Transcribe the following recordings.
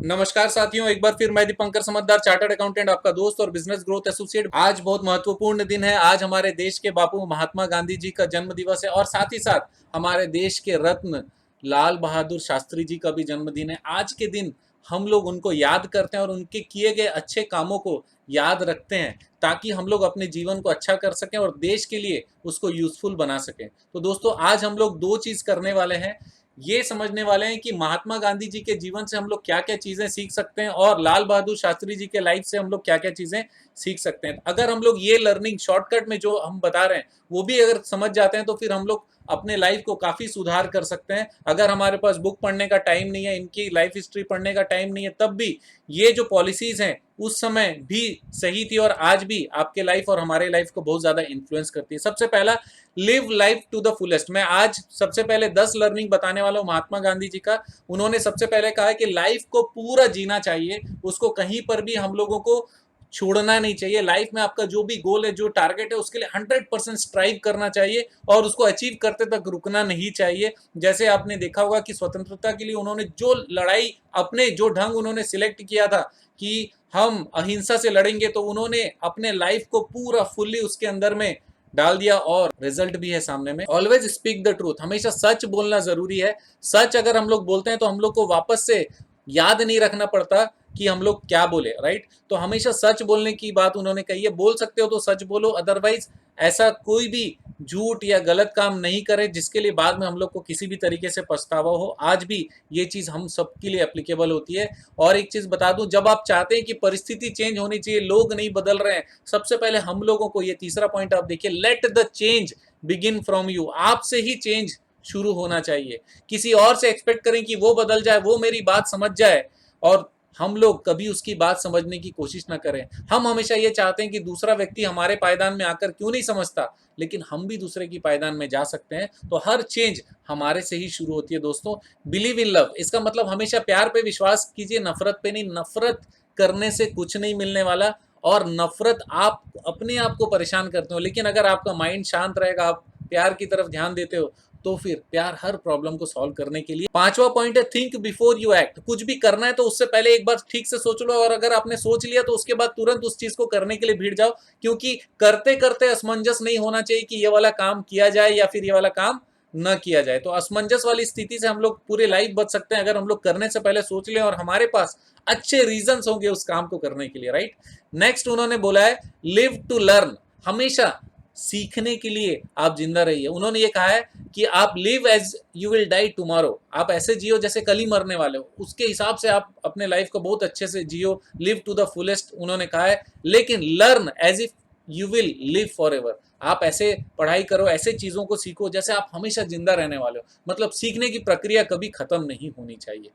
नमस्कार साथियों, एक बार फिर मैं दीपंकर समझदार चार्टर्ड अकाउंटेंट, आपका दोस्त और बिजनेस ग्रोथ एसोसिएट। आज बहुत महत्वपूर्ण दिन है। आज हमारे देश के बापू महात्मा गांधी जी का जन्म दिवस है और साथ ही साथ हमारे देश के रत्न लाल बहादुर शास्त्री जी का भी जन्मदिन है। आज के दिन हम लोग उनको याद करते हैं और उनके किए गए अच्छे कामों को याद रखते हैं ताकि हम लोग अपने जीवन को अच्छा कर सकें और देश के लिए उसको यूजफुल बना सकें। तो दोस्तों, आज हम लोग दो चीज करने वाले हैं। ये समझने वाले हैं कि महात्मा गांधी जी के जीवन से हम लोग क्या क्या चीजें सीख सकते हैं और लाल बहादुर शास्त्री जी के लाइफ से हम लोग क्या क्या चीजें सीख सकते हैं। अगर हम लोग ये लर्निंग शॉर्टकट में जो हम बता रहे हैं वो भी अगर समझ जाते हैं तो फिर हम लोग अपने लाइफ को काफी सुधार कर सकते हैं। अगर हमारे पास बुक पढ़ने का टाइम नहीं है, इनकी लाइफ हिस्ट्री पढ़ने का टाइम नहीं है, तब भी ये जो पॉलिसीज हैं उस समय भी सही थी और आज भी आपके लाइफ और हमारे लाइफ को बहुत ज्यादा इन्फ्लुएंस करती है। सबसे पहला, live life to the fullest. मैं आज सबसे पहले 10 लर्निंग बताने वाला हूं महात्मा गांधी जी का। उन्होंने सबसे पहले कहा है कि लाइफ को पूरा जीना चाहिए, उसको कहीं पर भी हम लोगों को छोड़ना नहीं चाहिए। लाइफ में आपका जो भी गोल है, जो टारगेट है, उसके लिए 100% स्ट्राइव करना चाहिए और उसको अचीव करते तक रुकना नहीं चाहिए। जैसे आपने देखा होगा कि स्वतंत्रता के लिए उन्होंने जो लड़ाई, अपने जो ढंग उन्होंने सिलेक्ट किया था कि हम अहिंसा से लड़ेंगे, तो उन्होंने अपने लाइफ को पूरा फुल्ली उसके अंदर में डाल दिया और रिजल्ट भी है सामने में। ऑलवेज स्पीक द ट्रूथ, हमेशा सच बोलना जरूरी है। सच अगर हम लोग बोलते हैं तो हम लोग को वापस से याद नहीं रखना पड़ता कि हम लोग क्या बोले, राइट। तो हमेशा सच बोलने की बात उन्होंने कही है। बोल सकते हो तो सच बोलो, अदरवाइज ऐसा कोई भी झूठ या गलत काम नहीं करे जिसके लिए बाद में हम लोग को किसी भी तरीके से पछतावा हो। आज भी ये चीज हम सबके लिए एप्लीकेबल होती है। और एक चीज बता दूं, जब आप चाहते हैं कि परिस्थिति चेंज होनी चाहिए, लोग नहीं बदल रहे हैं, सबसे पहले हम लोगों को, ये तीसरा पॉइंट आप देखिए, let the change begin from you. आपसे ही चेंज शुरू होना चाहिए। किसी और से एक्सपेक्ट करें कि वो बदल जाए, वो मेरी बात समझ जाए, और हम लोग कभी उसकी बात समझने की कोशिश ना करें। हम हमेशा ये चाहते हैं कि दूसरा व्यक्ति हमारे पायदान में आकर क्यों नहीं समझता, लेकिन हम भी दूसरे की पायदान में जा सकते हैं। तो हर चेंज हमारे से ही शुरू होती है दोस्तों। बिलीव इन लव, इसका मतलब हमेशा प्यार पे विश्वास कीजिए, नफरत पे नहीं। नफरत करने से कुछ नहीं मिलने वाला और नफरत आप अपने आप को परेशान करते हो। लेकिन अगर आपका माइंड शांत रहेगा, आप प्यार की तरफ ध्यान देते हो, तो फिर प्यार हर प्रॉब्लम को सॉल्व करने के लिए। पांचवा पॉइंट है, थिंक बिफोर यू एक्ट। कुछ भी करना है तो उससे पहले एक बार ठीक से सोच लो, और अगर आपने सोच लिया तो उसके बाद तुरंत उस चीज को करने के लिए भिड़ जाओ। क्योंकि करते करते असमंजस नहीं होना चाहिए कि ये वाला काम किया जाए या फिर ये वाला काम न किया जाए। तो असमंजस वाली स्थिति से हम लोग पूरे लाइफ बच सकते हैं अगर हम लोग करने से पहले सोच लें और हमारे पास अच्छे रीजंस होंगे उस काम को करने के लिए, राइट। नेक्स्ट उन्होंने बोला है, लिव टू लर्न। हमेशा सीखने के लिए आप जिंदा रहिए। उन्होंने ये कहा है कि आप live as you will die tomorrow. आप ऐसे जियो जैसे कल ही मरने वाले हो, उसके हिसाब से आप अपने लाइफ को बहुत अच्छे से जियो। लिव टू द फुलेस्ट उन्होंने कहा है। लेकिन learn as if you will live forever. आप ऐसे पढ़ाई करो, ऐसे चीजों को सीखो जैसे आप हमेशा जिंदा रहने वाले हो। मतलब सीखने की प्रक्रिया कभी खत्म नहीं होनी चाहिए।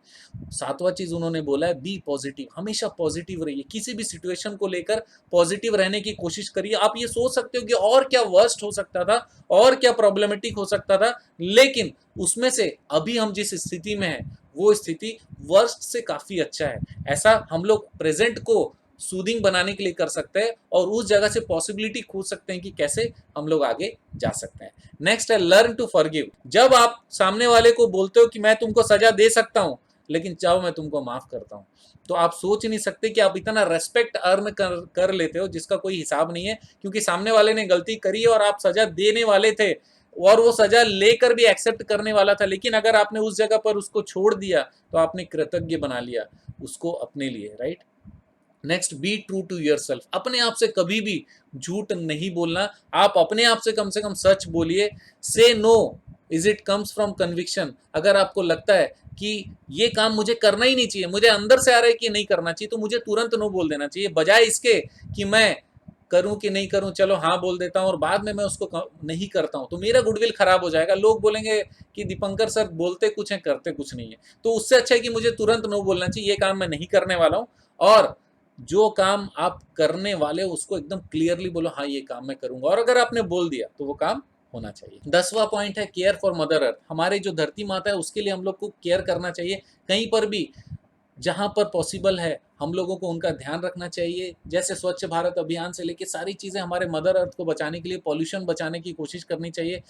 सातवां चीज उन्होंने बोला है, बी पॉजिटिव। हमेशा पॉजिटिव रहिए, किसी भी सिचुएशन को लेकर पॉजिटिव रहने की कोशिश करिए। आप ये सोच सकते हो कि और क्या वर्स्ट हो सकता था, और क्या प्रॉब्लमेटिक हो सकता था, लेकिन उसमें से अभी हम जिस स्थिति में हैं वो स्थिति वर्स्ट से काफी अच्छा है। ऐसा हम लोग प्रेजेंट को सूदिंग बनाने के लिए कर सकते हैं और उस जगह से पॉसिबिलिटी खोज सकते हैं कि कैसे हम लोग आगे जा सकते हैं। नेक्स्ट है, लर्न टू फॉरगिव। जब आप सामने वाले को बोलते हो कि मैं तुमको सजा दे सकता हूं, लेकिन चाहो मैं तुमको माफ करता हूं, तो आप सोच नहीं सकते कि आप इतना रेस्पेक्ट अर्न कर लेते हो जिसका कोई हिसाब नहीं है। क्योंकि सामने वाले ने गलती करी और आप सजा देने वाले थे और वो सजा लेकर भी एक्सेप्ट करने वाला था, लेकिन अगर आपने उस जगह पर उसको छोड़ दिया तो आपने कृतज्ञ बना लिया उसको अपने लिए, right. Next, be true to yourself. अपने आप से कभी भी झूठ नहीं बोलना। आप अपने आप से कम सच बोलिए। से no is it comes from conviction. अगर आपको लगता है कि ये काम मुझे करना ही नहीं चाहिए, मुझे अंदर से आ रहा है कि नहीं करना चाहिए, तो मुझे तुरंत नो बोल देना चाहिए, बजाय इसके कि मैं करूं कि नहीं करूं, चलो हाँ बोल देता हूं और बाद में मैं उसको नहीं करता हूं तो मेरा गुडविल खराब हो जाएगा। लोग बोलेंगे कि दीपंकर सर बोलते कुछ है करते कुछ नहीं है। तो उससे अच्छा है कि मुझे तुरंत नो बोलना चाहिए, ये काम मैं नहीं करने वाला हूं। और जो काम आप करने वाले हो उसको एकदम क्लियरली बोलो, हाँ ये काम मैं करूंगा, और अगर आपने बोल दिया तो वो काम होना चाहिए। 10वां पॉइंट है, केयर फॉर मदर अर्थ। हमारी जो धरती माता है उसके लिए हम लोग को केयर करना चाहिए। कहीं पर भी जहाँ पर पॉसिबल है हम लोगों को उनका ध्यान रखना चाहिए। जैसे स्वच्छ भारत अभियान से लेके सारी चीज़ें हमारे मदर अर्थ को बचाने के लिए, पॉल्यूशन बचाने की कोशिश करनी चाहिए।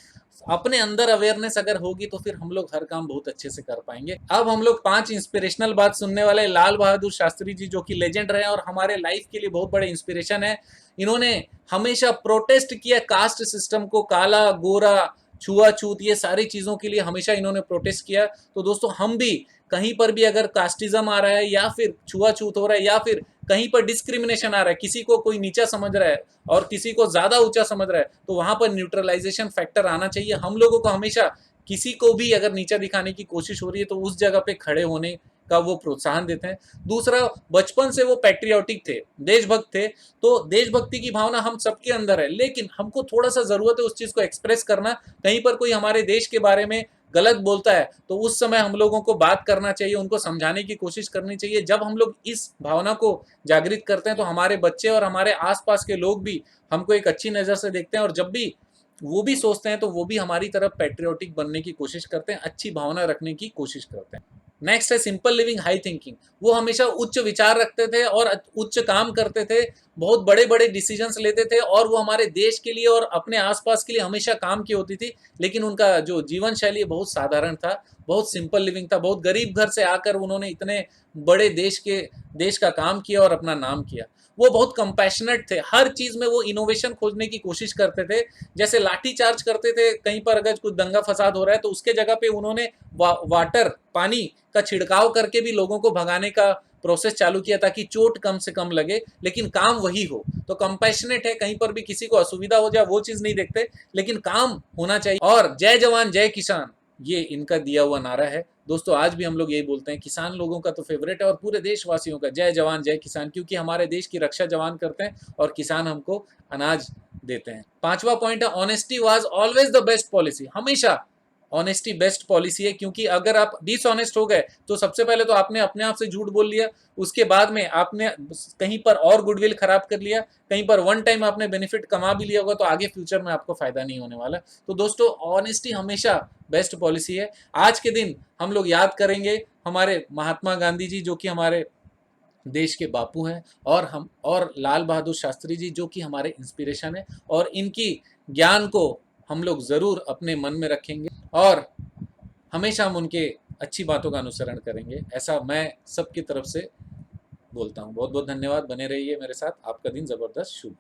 अपने अंदर अवेयरनेस अगर होगी तो फिर हम लोग हर काम बहुत अच्छे से कर पाएंगे। अब हम लोग 5 इंस्पिरेशनल बात सुनने वाले लाल बहादुर शास्त्री जी, जो कि लेजेंड रहे और हमारे लाइफ के लिए बहुत बड़े इंस्पिरेशन है। इन्होंने हमेशा प्रोटेस्ट किया कास्ट सिस्टम को, काला गोरा छुआछूत ये सारी चीज़ों के लिए हमेशा इन्होंने प्रोटेस्ट किया। तो दोस्तों हम भी कहीं पर भी अगर कास्टिज्म आ रहा है या फिर छुआछूत हो रहा है या फिर कहीं पर डिस्क्रिमिनेशन आ रहा है, किसी को कोई नीचा समझ रहा है और किसी को ज़्यादा ऊंचा समझ रहा है, तो वहां पर न्यूट्रलाइजेशन फैक्टर आना चाहिए। हम लोगों को हमेशा किसी को भी अगर नीचा दिखाने की कोशिश हो रही है तो उस जगह पे खड़े होने का वो प्रोत्साहन देते हैं। दूसरा, बचपन से वो पैट्रियोटिक थे, देशभक्त थे। तो देशभक्ति की भावना हम सबके अंदर है, लेकिन हमको थोड़ा सा जरूरत है उस चीज को एक्सप्रेस करना। कहीं पर कोई हमारे देश के बारे में गलत बोलता है तो उस समय हम लोगों को बात करना चाहिए, उनको समझाने की कोशिश करनी चाहिए। जब हम लोग इस भावना को जागृत करते हैं तो हमारे बच्चे और हमारे आसपास के लोग भी हमको एक अच्छी नज़र से देखते हैं और जब भी वो भी सोचते हैं तो वो भी हमारी तरफ पैट्रियोटिक बनने की कोशिश करते हैं, अच्छी भावना रखने की कोशिश करते हैं। नेक्स्ट है सिंपल लिविंग हाई थिंकिंग। वो हमेशा उच्च विचार रखते थे और उच्च काम करते थे, बहुत बड़े बड़े डिसीजंस लेते थे और वो हमारे देश के लिए और अपने आसपास के लिए हमेशा काम की होती थी। लेकिन उनका जो जीवन शैली बहुत साधारण था, बहुत सिंपल लिविंग था। बहुत गरीब घर से आकर उन्होंने इतने बड़े देश का काम किया और अपना नाम किया। वो बहुत कंपैशनेट थे, हर चीज में वो इनोवेशन खोजने की कोशिश करते थे। जैसे लाठी चार्ज करते थे, कहीं पर अगर कुछ दंगा फसाद हो रहा है तो उसके जगह पे उन्होंने वाटर पानी का छिड़काव करके भी लोगों को भगाने का प्रोसेस चालू किया ताकि चोट कम से कम लगे, लेकिन काम वही हो। तो कंपैशनेट है, कहीं पर भी किसी को असुविधा हो जाए वो चीज नहीं देखते, लेकिन काम होना चाहिए। और जय जवान जय किसान, ये इनका दिया हुआ नारा है। दोस्तों आज भी हम लोग यही बोलते हैं, किसान लोगों का तो फेवरेट है और पूरे देशवासियों का जय जवान जय किसान, क्योंकि हमारे देश की रक्षा जवान करते हैं और किसान हमको अनाज देते हैं। पांचवा पॉइंट है honesty was always the best policy. हमेशा ऑनेस्टी बेस्ट पॉलिसी है, क्योंकि अगर आप डिसऑनेस्ट हो गए तो सबसे पहले तो आपने अपने आप से झूठ बोल लिया, उसके बाद में आपने कहीं पर और गुडविल खराब कर लिया, कहीं पर वन टाइम आपने बेनिफिट कमा भी लिया होगा तो आगे फ्यूचर में आपको फायदा नहीं होने वाला। तो दोस्तों ऑनेस्टी हमेशा बेस्ट पॉलिसी है। आज के दिन हम लोग याद करेंगे हमारे महात्मा गांधी जी, जो कि हमारे देश के बापू हैं, और लाल बहादुर शास्त्री जी, जो कि हमारे इंस्पिरेशन है। और इनकी ज्ञान को हम लोग ज़रूर अपने मन में रखेंगे और हमेशा हम उनके अच्छी बातों का अनुसरण करेंगे, ऐसा मैं सबकी तरफ से बोलता हूँ। बहुत बहुत धन्यवाद, बने रहिए मेरे साथ। आपका दिन ज़बरदस्त शुभ।